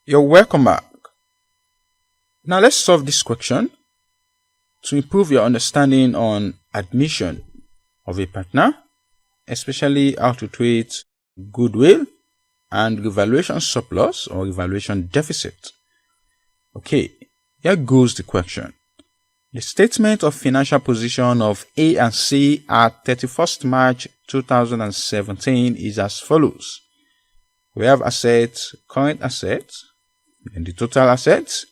You're welcome back. Now let's solve this question to improve your understanding on admission of a partner, especially how to treat goodwill and revaluation surplus or revaluation deficit. Okay, here goes the question. The statement of financial position of A and C at 31st March 2017 is as follows. We have assets, current assets, and the total assets,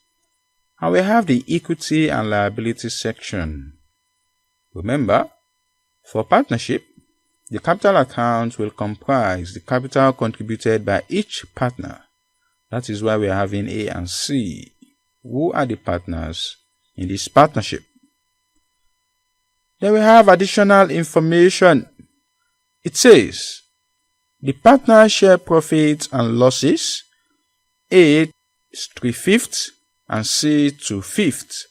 and we have the equity and liability section. Remember, for partnership, the capital account will comprise the capital contributed by each partner. That is why we are having A and C. Who are the partners in this partnership? Then we have additional information. It says, the partner share profits and losses, A is 3/5 and C 2/5.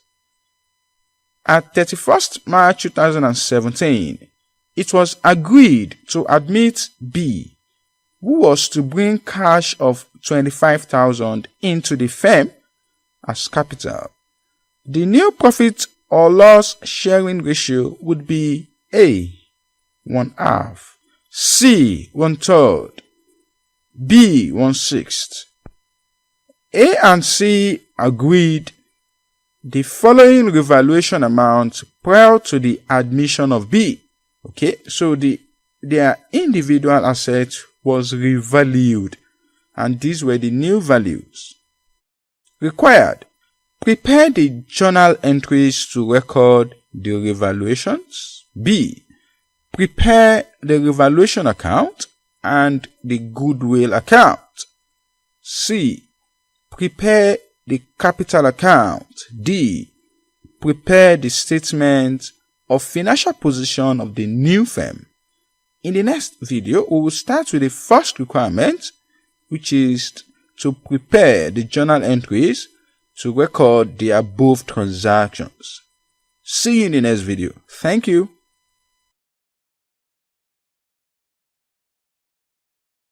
At 31st March 2017, it was agreed to admit B, who was to bring cash of 25,000 into the firm as capital. The new profit or loss sharing ratio would be A, 1/2, C, 1/3, B, 1/6. A and C agreed the following revaluation amount prior to the admission of B. Okay, so their individual assets was revalued, and these were the new values. Required: prepare the journal entries to record the revaluations. B, prepare the revaluation account and the goodwill account. C, prepare the capital account. D, prepare the statement of financial position of the new firm. In the next video, we will start with the first requirement, which is to prepare the journal entries to record the above transactions. See you in the next video. Thank you.